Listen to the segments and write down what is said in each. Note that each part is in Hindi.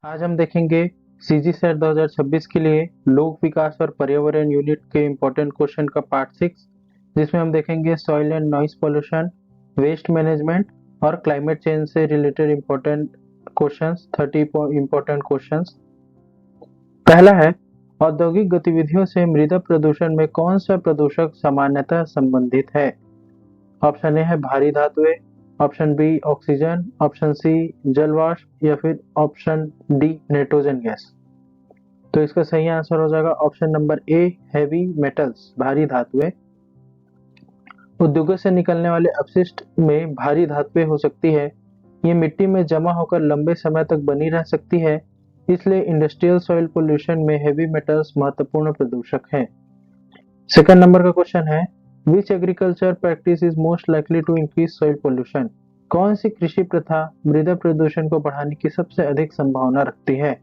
आज हम देखेंगे सीजी सेट 2026 के लिए लोक विकास और पर्यावरण यूनिट के इम्पोर्टेंट क्वेश्चन का पार्ट 6, जिसमें हम देखेंगे soil and noise pollution, waste management और क्लाइमेट चेंज से related important questions. 30 important questions. पहला है, औद्योगिक गतिविधियों से मृदा प्रदूषण में कौन सा प्रदूषक सामान्यतः संबंधित है? ऑप्शन ए है भारी धातुएं, option b oxygen, option c जल वाष्प या फिर ऑप्शन डी नाइट्रोजन गैस। तो इसका सही आंसर हो जाएगा ऑप्शन नंबर ए, हैवी मेटल्स, भारी धातुएं। उद्योगों से निकलने वाले अपशिष्ट में भारी धातुएं हो सकती है। ये मिट्टी में जमा होकर लंबे समय तक बनी रह सकती है, इसलिए इंडस्ट्रियल सॉइल पोल्यूशन में हैवी मेटल्स महत्वपूर्ण प्रदूषक हैं। सेकंड नंबर का क्वेश्चन है, which agriculture practice is most likely to increase soil pollution? कौन सी कृषि प्रथा मृदा प्रदूषण को बढ़ाने की सबसे अधिक संभावना रखती है?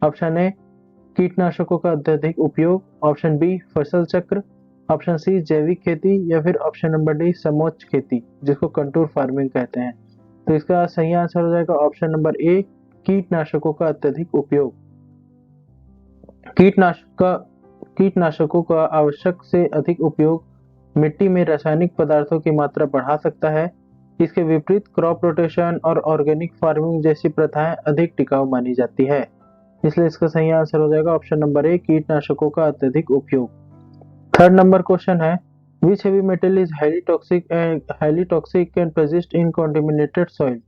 ऑप्शन ए कीटनाशकों का अत्यधिक उपयोग, ऑप्शन बी फसल चक्र, ऑप्शन सी जैविक खेती या फिर ऑप्शन नंबर डी समोच्च खेती, जिसको कंटूर फार्मिंग कहते हैं। तो इसका सही आंसर हो जाएगा ऑप्शन नंबर ए, कीटनाशकों का अत्यधिक उपयोग। कीटनाशकों का आवश्यक से अधिक उपयोग मिट्टी में रासायनिक पदार्थों की मात्रा बढ़ा सकता है। इसके विपरीत क्रॉप रोटेशन और ऑर्गेनिक फार्मिंग जैसी प्रथाएं अधिक टिकाऊ मानी जाती है, इसलिए इसका सही आंसर हो जाएगा ऑप्शन नंबर ए, कीटनाशकों का अत्यधिक उपयोग। थर्ड नंबर क्वेश्चन है, which heavy metal is highly toxic and persist in contaminated soil?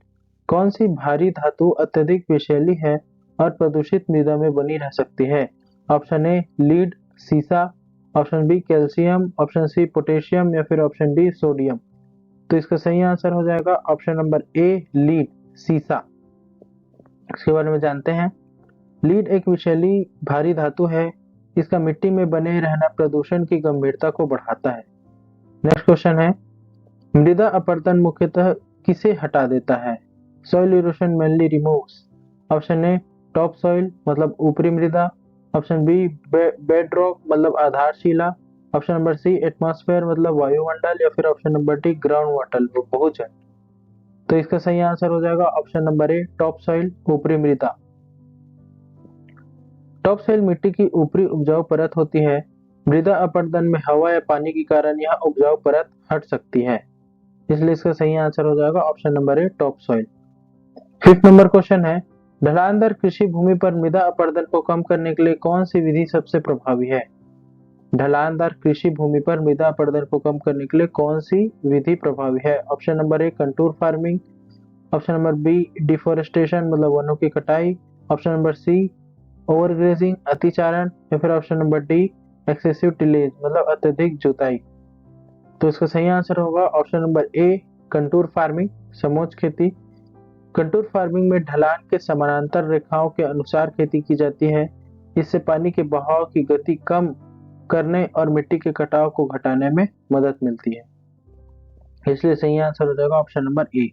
कौन सी भारी धातु अत्यधिक विषैली है और प्रदूषित मृदा में बनी रह सकती है? ऑप्शन ए लीड, सीसा, option b calcium, option c potassium या फिर ऑप्शन डी सोडियम। तो इसका सही आंसर हो जाएगा ऑप्शन नंबर ए, लीड, सीसा। इसके बारे में जानते हैं। लीड एक विषैली भारी धातु है। इसका मिट्टी में बने रहना प्रदूषण की गंभीरता को बढ़ाता है। नेक्स्ट क्वेश्चन है, मृदा अपरदन मुख्यतः किसे हटा देता है? Soil erosion mainly removes. Option A top soil मतलब ऊपरी मृदा, ऑप्शन बी बेड रॉक मतलब आधारशिला, ऑप्शन नंबर सी एटमॉस्फेयर मतलब वायुमंडल या फिर option number D ground water भूजल। तो इसका सही आंसर हो जाएगा ऑप्शन नंबर ए, टॉप सॉइल, ऊपरी मृदा। टॉप सॉइल मिट्टी की ऊपरी उपजाऊ परत होती है। मृदा अपरदन में हवा या पानी के कारण यह उपजाऊ परत हट सकती है, इसलिए इसका सही आंसर हो जाएगा ऑप्शन नंबर ए, top soil. Fifth number question है, ढलानदार कृषि भूमि पर मृदा अपरदन को कम करने के लिए कौन सी विधि सबसे प्रभावी है? ढलानदार कृषि भूमि पर मृदा अपरदन को कम करने के लिए कौन सी विधि प्रभावी है? Option number a contour farming, option number b deforestation मतलब वनों की कटाई, ऑप्शन नंबर सी ओवरग्रेजिंग अतिचारण या फिर option number d excessive tillage मतलब अत्यधिक जुताई। तो इसका सही आंसर होगा option number a, contour farming, समोच्च खेती। कंटूर फार्मिंग में ढलान के समानांतर रेखाओं के अनुसार खेती की जाती है। इससे पानी के बहाव की गति कम करने और मिट्टी के कटाव को घटाने में मदद मिलती है, इसलिए सही आंसर हो जाएगा ऑप्शन नंबर ए।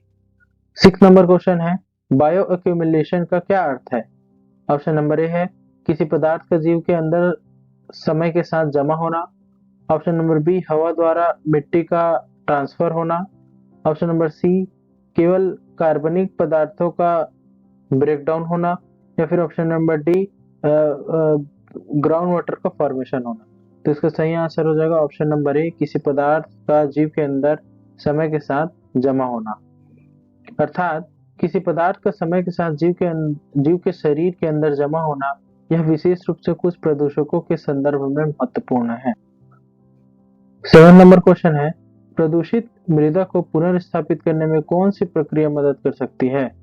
सिक्स नंबर क्वेश्चन है, बायो एक्यूमुलेशन का क्या अर्थ है? ऑप्शन नंबर ए है किसी पदार्थ का जीव के अंदर समय के साथ जमा होना, ऑप्शन नंबर बी हवा द्वारा मिट्टी का ट्रांसफर होना, ऑप्शन नंबर सी केवल कार्बनिक पदार्थों का ब्रेकडाउन होना या फिर option number D ground water का फॉर्मेशन होना। तो इसका सही आंसर हो जाएगा ऑप्शन नंबर ए, किसी पदार्थ का जीव के अंदर समय के साथ जमा होना। अर्थात किसी पदार्थ का समय के साथ जीव के शरीर के अंदर जमा होना, यह विशेष रूप से कुछ प्रदूषकों के संदर्भ में महत्वपूर्ण है। 7 नंबर क्वेश्चन है, प्रदूषित मृदा को पुनर्स्थापित करने में कौन सी प्रक्रिया मदद कर सकती है?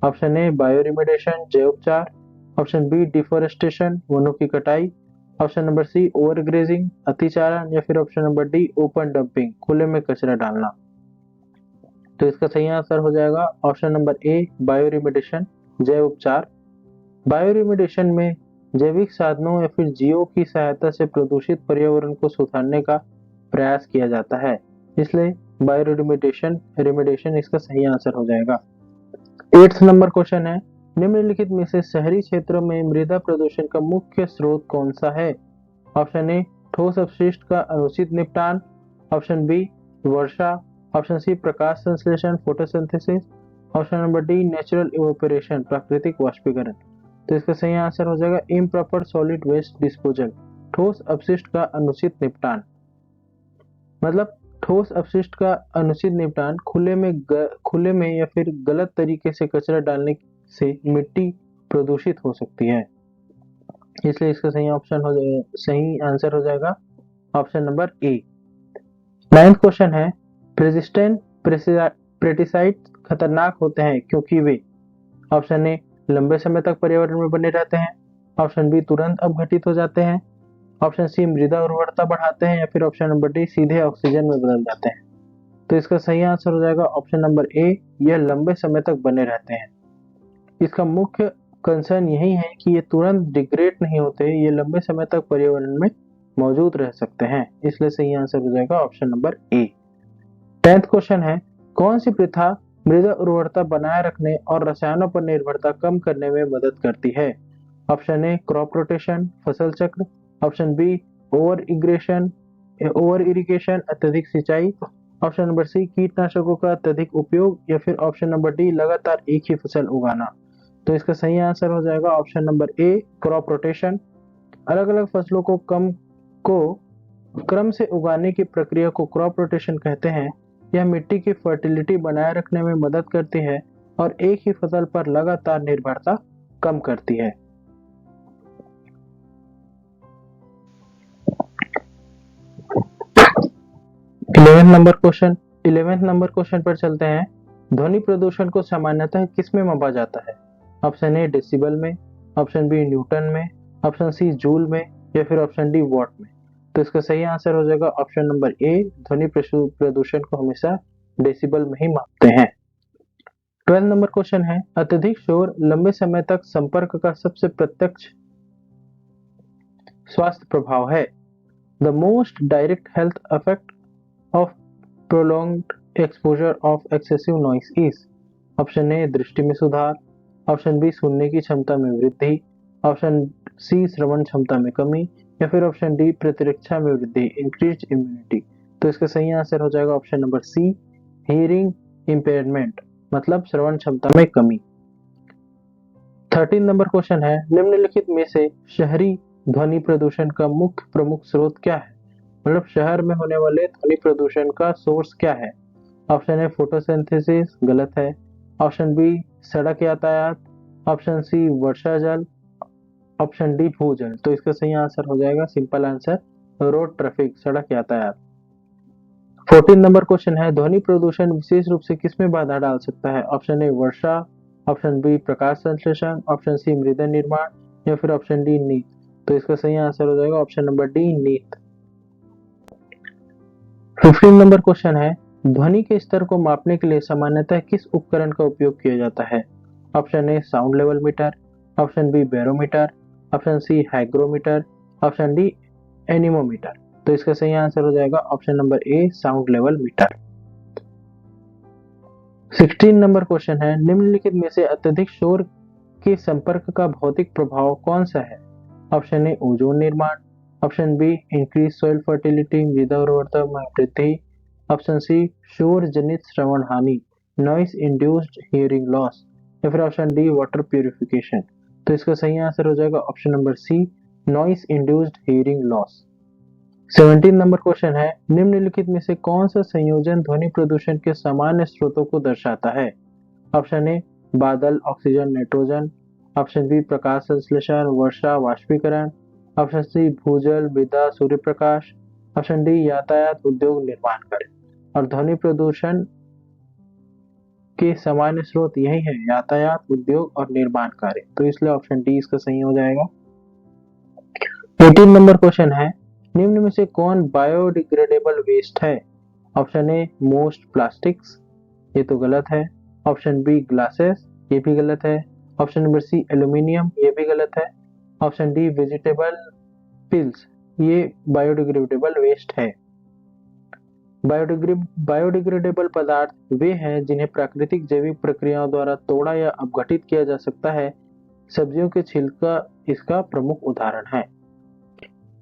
ऑप्शन ए बायोरिमेडिएशन जैव उपचार, ऑप्शन बी डिफोरेस्टेशन वनों की कटाई, ऑप्शन नंबर सी ओवरग्रेजिंग अतिचारण या फिर option number D open dumping खुले में कचरा डालना। तो इसका सही आंसर हो जाएगा ऑप्शन नंबर ए, बायोरिमेडिएशन जैव उपचार। बायोरिमेडिएशन में जैविक साधनों या फिर जीवों की सहायता से प्रदूषित पर्यावरण को सुधारने का प्रयास किया जाता है, इसलिए बायोरिमेडिएशन इसका सही आंसर हो जाएगा। 8th नंबर क्वेश्चन है, निम्नलिखित में से शहरी क्षेत्रों में मृदा प्रदूषण का मुख्य स्रोत कौन सा है? ऑप्शन ए ठोस अपशिष्ट का अनुचित निपटान, ऑप्शन बी वर्षा, ऑप्शन सी प्रकाश संश्लेषण photosynthesis, option number D natural evaporation प्राकृतिक वाष्पीकरण। तो इसका सही आंसर हो जाएगा इम्प्रॉपर सॉलिड वेस्ट डिस्पोजल, ठोस अपशिष्ट का अनुचित निपटान। मतलब ठोस अपशिष्ट का अनुचित निपटान खुले में या फिर गलत तरीके से कचरा डालने से मिट्टी प्रदूषित हो सकती है, इसलिए इसका सही आंसर हो जाएगा ऑप्शन नंबर ए। 9th क्वेश्चन है, रेजिस्टेंट पेस्टिसाइड खतरनाक होते हैं क्योंकि वे ऑप्शन ए लंबे समय तक पर्यावरण में बने रहते हैं, ऑप्शन बी तुरंत अपघटित हो जाते हैं, ऑप्शन सी मृदा उर्वरता बढ़ाते हैं, या फिर ऑप्शन नंबर डी सीधे ऑक्सीजन में बदल जाते हैं। तो इसका सही आंसर हो जाएगा ऑप्शन नंबर ए, यह लंबे समय तक बने रहते हैं। इसका मुख्य कंसर्न यही है कि ये तुरंत डिग्रेड नहीं होते, ये लंबे समय तक पर्यावरण में मौजूद रह सकते हैं, इसलिए सही आंसर हो जाएगा ऑप्शन नंबर ए। 10th क्वेश्चन है, कौन सी प्रथा मृदा उर्वरता बनाए रखने और रसायनों पर निर्भरता कम करने में मदद करती है? ऑप्शन ए क्रॉप रोटेशन, फसल चक्र, ऑप्शन बी ओवर इरिगेशन अत्यधिक सिंचाई, ऑप्शन नंबर सी कीटनाशकों का अत्यधिक उपयोग, या फिर ऑप्शन नंबर डी लगातार एक ही फसल उगाना। तो इसका सही आंसर हो जाएगा ऑप्शन नंबर ए क्रॉप रोटेशन। अलग अलग फसलों को क्रम से उगाने की प्रक्रिया को क्रॉप रोटेशन कहते हैं। यह मिट्टी की फर्टिलिटी बनाए रखने में मदद करती है और एक ही फसल पर लगातार निर्भरता कम करती है। इलेवेंथ नंबर क्वेश्चन पर चलते हैं। ध्वनि प्रदूषण को सामान्यतः किस में मापा जाता है? ऑप्शन ए डेसिबल में, ऑप्शन बी न्यूटन में, ऑप्शन सी जूल में, या फिर ऑप्शन डी वॉट में। तो इसका सही आंसर हो जाएगा ऑप्शन नंबर ए, ध्वनि प्रदूषण को हमेशा डेसिबल में ही मापते हैं। 12 नंबर क्वेश्चन है, अत्यधिक शोर लंबे समय तक संपर्क का सबसे प्रत्यक्ष स्वास्थ्य प्रभाव है। The most direct health effect of prolonged exposure of excessive noise is. Option A दृष्टि में सुधार, ऑप्शन बी सुनने की क्षमता में वृद्धि, ऑप्शन सी श्रवण क्षमता में कमी, या फिर ऑप्शन डी प्रतिरक्षा में वृद्धि इंक्रीज इम्यूनिटी। तो इसका सही आंसर हो जाएगा option number c hearing impairment, मतलब श्रवण क्षमता में कमी। 13 नंबर क्वेश्चन है, निम्नलिखित में से शहरी ध्वनि प्रदूषण का मुख्य प्रमुख स्रोत क्या है? मतलब शहर में होने वाले ध्वनि प्रदूषण का सोर्स क्या है? ऑप्शन ए फोटोसिंथेसिस, गलत है, ऑप्शन बी सड़क यातायात, ऑप्शन सी वर्षा जल, ऑप्शन डी भूजल। तो इसका सही आंसर हो जाएगा सिंपल आंसर रोड ट्रैफिक, सड़क यातायात। 14 नंबर क्वेश्चन है, ध्वनि प्रदूषण विशेष रूप से किसमें बाधा डाल सकता है? ऑप्शन ए वर्षा, ऑप्शन बी प्रकाश संश्लेषण, ऑप्शन सी मृदा निर्माण, या फिर ऑप्शन डी नीत। तो इसका सही आंसर हो जाएगा ऑप्शन नंबर डी नीत। 15 नंबर क्वेश्चन है, ध्वनि के स्तर को मापने के लिए सामान्यतः किस उपकरण का उपयोग किया जाता है? Option a sound level meter, option b barometer, option c hygrometer, option d anemometer. तो इसका सही आंसर हो जाएगा option number a sound level meter. 16 number question है, निम्नलिखित में से अत्यधिक शोर के संपर्क का भौतिक प्रभाव कौन सा है? ऑप्शन ए ओजोन निर्माण, option be increase soil fertility मृदा उर्वरता में वृद्धि, ऑप्शन सी शोर जनित श्रवण हानि नॉइस इंड्यूस्ड हियरिंग लॉस, या फिर ऑप्शन डी वाटर प्यूरिफिकेशन। तो इसका सही आंसर हो जाएगा option number c noise induced hearing loss. 17 number question है, निम्नलिखित में से कौन सा संयोजन ध्वनि प्रदूषण के सामान्य स्रोतों को दर्शाता है? ऑप्शन ए बादल ऑक्सीजन नाइट्रोजन, ऑप्शन बी प्रकाश संश्लेषण वर्षा वाष्पीकरण, ऑप्शन सी भूजल मृदा सूर्य प्रकाश, ऑप्शन डी यातायात उद्योग निर्माण कार्य। और ध्वनि प्रदूषण के सामान्य स्रोत यही है, यातायात उद्योग और निर्माण कार्य, तो इसलिए ऑप्शन डी इसका सही हो जाएगा। 18 नंबर क्वेश्चन है, निम्न में से कौन बायोडिग्रेडेबल वेस्ट है? ऑप्शन ए मोस्ट प्लास्टिक्स, ये तो गलत है, ऑप्शन बी ग्लासेस, ये भी गलत है, ऑप्शन नंबर सी एल्यूमिनियम, ये भी गलत है, ऑप्शन डी वेजिटेबल पिल्स, ये बायोडिग्रेडेबल वेस्ट है। बायोडिग्रेडेबल पदार्थ वे हैं जिन्हें प्राकृतिक जैविक प्रक्रियाओं द्वारा तोड़ा या अपघटित किया जा सकता है। सब्जियों के छिलका इसका प्रमुख उदाहरण है।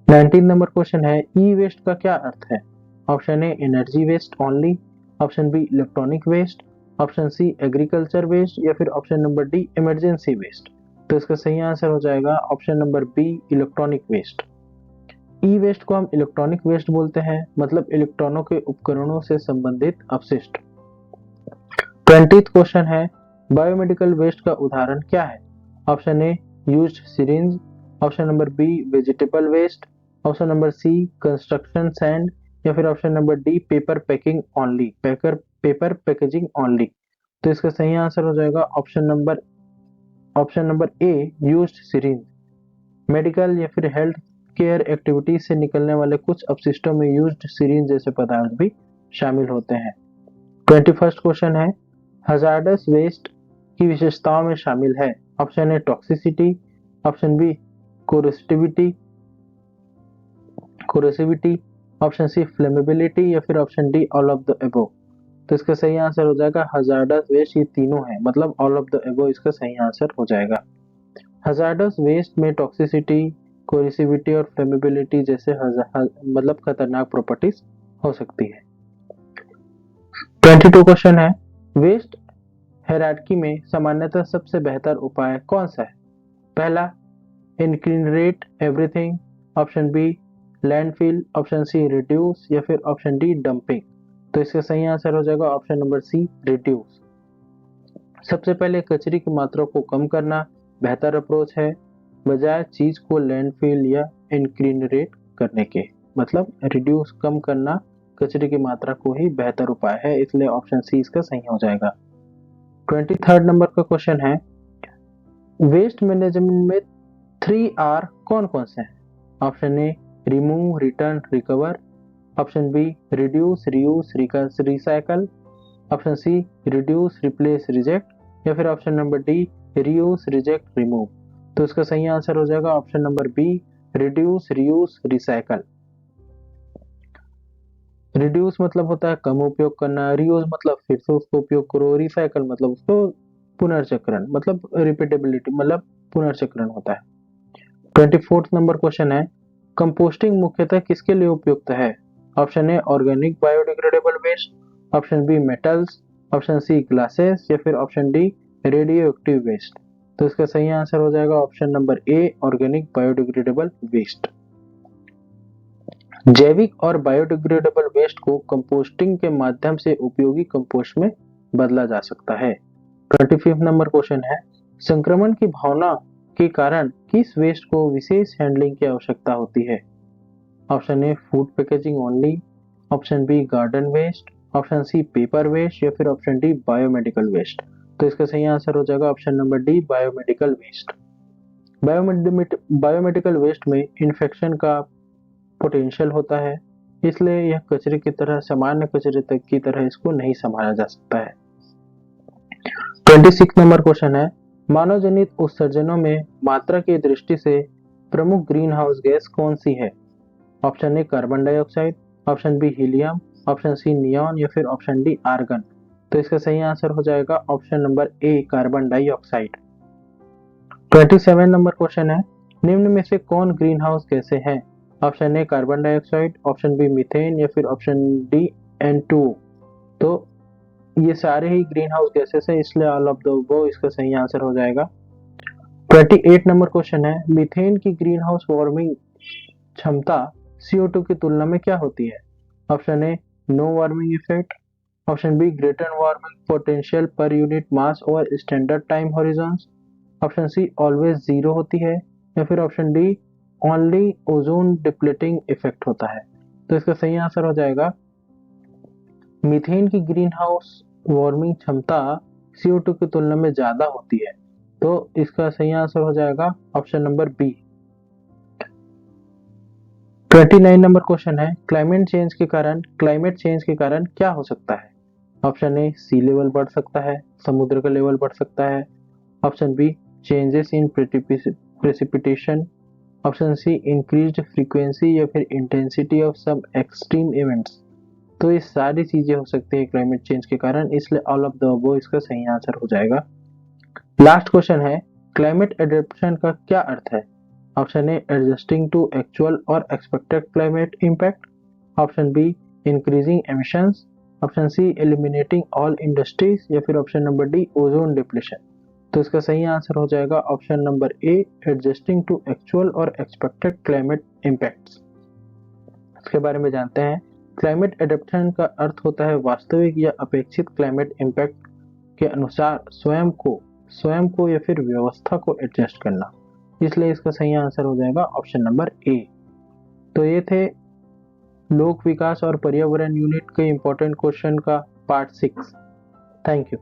19 नंबर क्वेश्चन है, ई वेस्ट का क्या अर्थ है? Option A energy waste only, option B electronic waste, option C agriculture waste, या फिर option number D emergency waste. तो इसका सही आंसर हो जाएगा option number B, electronic waste. E waste को हम इलेक्ट्रॉनिक वेस्ट बोलते हैं, मतलब इलेक्ट्रॉनों के उपकरणों से संबंधित अपशिष्ट। 20th क्वेश्चन है, बायोमेडिकल वेस्ट का उदाहरण क्या है? Option A, used syringe, option number B, vegetable waste, option number C, construction sand, या फिर option number D, paper packing only, paper packaging only. तो इसका सही आंसर हो जाएगा option number A, used syringe. Medical या फिर हेल्थ केयर एक्टिविटीज से निकलने वाले कुछ अपशिष्टों में यूज्ड सिरिंज जैसे पदार्थ भी शामिल होते हैं। 21st क्वेश्चन है, हजार्डस वेस्ट की विशेषताओं में शामिल है? Option A, toxicity, option B, corrosivity, option C, flammability, या फिर option D, all of the above. तो इसका सही आंसर हो जाएगा हजार्डस वेस्ट, ये तीनों है, मतलब ऑल ऑफ द अबव इसका सही आंसर हो जाएगा। हजार्डस वेस्ट में टॉक्सिसिटी, कोरिसिविटी और फ्लेमेबिलिटी जैसे मतलब खतरनाक प्रॉपर्टीज हो सकती है। 22 क्वेश्चन है, वेस्ट हायरार्की में सामान्यतः सबसे बेहतर उपाय कौन सा है? पहला, incinerate everything, option B, landfill, option C, reduce, या फिर ऑप्शन डी, डंपिंग। तो इसका सही आंसर हो जाएगा ऑप्शन नंबर सी, रिड्यूस। सबसे पहले कचरे की मात्रा को कम करना बेहतर अप्रोच है, बजाय चीज को लैंडफिल या इनसिनरेट करने के। मतलब रिड्यूस, कम करना कचरे की मात्रा को ही बेहतर उपाय है, इसलिए ऑप्शन सी इसका सही हो जाएगा। 23rd नंबर का क्वेश्चन है, वेस्ट मैनेजमेंट में 3R कौन कौन से हैं? Option A, remove, return, recover, option B, reduce, reuse, recycle, option C, reduce, replace, reject, या फिर option number D, reuse, reject, remove. तो इसका सही आंसर हो जाएगा option number B, reduce, reuse, recycle. Reduce मतलब होता है कम उपयोग करना, रीयूज मतलब फिर से उसको उपयोग करो, रिसाइकल मतलब उसको पुनर्चक्रण, मतलब रिपीटेबिलिटी, मतलब पुनर्चक्रण होता है। 24th नंबर क्वेश्चन है, कंपोस्टिंग मुख्यतः किसके लिए उपयुक्त है? Option A, organic biodegradable waste, option B, metals, option C, glasses, या फिर option D, radioactive waste. तो इसका सही आंसर हो जाएगा option number A, organic biodegradable waste. जैविक और बायोडिग्रेडेबल वेस्ट को कंपोस्टिंग के माध्यम से उपयोगी कंपोस्ट में बदला जा सकता है। 25th नंबर क्वेश्चन है, संक्रमण की भावना के कारण किस वेस्ट को विशेष हैंडलिंग की आवश्यकता होती है? Option A, food packaging only, option B, garden waste, option C, paper waste, या फिर ऑप्शन डी, बायोमेडिकल वेस्ट। तो इसका सही आंसर हो जाएगा option number D, biomedical waste. Biomedical waste में इन्फेक्शन का पोटेंशियल होता है, इसलिए यह कचरे की तरह, सामान्य कचरे तक की तरह इसको नहीं संभाला जा सकता है। 26 नंबर क्वेश्चन है, मानव जनित उत्सर्जनों में मात्रा की दृष्टि से प्रमुख ग्रीन हाउस गैस कौन सी है? Option A, carbon dioxide, option B, helium, option C, neon, या फिर ऑप्शन डी, आर्गन। तो इसका सही आंसर हो जाएगा option number A, carbon dioxide. 27 number question है, निम्न में से कौन ग्रीन हाउस गैसें हैं? Option A, carbon dioxide, option B, methane, या फिर ऑप्शन डी, N2। तो ये सारे ही ग्रीन हाउस गैसेस है, इसलिए ऑल ऑफ द अबव इसका सही आंसर हो जाएगा। 28 नंबर क्वेश्चन है, मीथेन की ग्रीन हाउस वार्मिंग क्षमता CO2 की तुलना में क्या होती है? Option A, no warming effect, option B, greater warming potential per unit mass और standard time horizons, option C, always zero होती है, या फिर option D, only ozone depleting effect होता है। तो इसका सही आंसर हो जाएगा, मीथेन की ग्रीन हाउस वार्मिंग क्षमता CO2 की तुलना में ज्यादा होती है, तो इसका सही आंसर हो जाएगा option number B. 29 number question है, क्लाइमेट चेंज के कारण क्या हो सकता है? ऑप्शन ए, सी लेवल बढ़ सकता है, समुद्र का लेवल बढ़ सकता है, option B, changes in precipitation, option C, increased frequency, या फिर intensity of some extreme events. तो ये सारी चीजें हो सकती है क्लाइमेट चेंज के कारण, इसलिए ऑल ऑफ द अबव इसका सही आंसर हो जाएगा। लास्ट क्वेश्चन है, क्लाइमेट एडेप्टेशन का क्या अर्थ है? Option A, adjusting to actual और expected climate impact, option B, increasing emissions, option C, eliminating all industries, या फिर option number D, ozone depletion. तो इसका सही आंसर हो जाएगा option number A, adjusting to actual और एक्सपेक्टेड क्लाइमेट इम्पैक्ट्स। इसके बारे में जानते हैं। क्लाइमेट एडेप्टेशन का अर्थ होता है वास्तविक या अपेक्षित क्लाइमेट इम्पैक्ट के अनुसार स्वयं को या फिर व्यवस्था को एडजस्ट करना। इसलिए इसका सही आंसर हो जाएगा ऑप्शन नंबर ए। तो ये थे लोक विकास और पर्यावरण यूनिट के इंपॉर्टेंट क्वेश्चन का पार्ट 6। Thank you.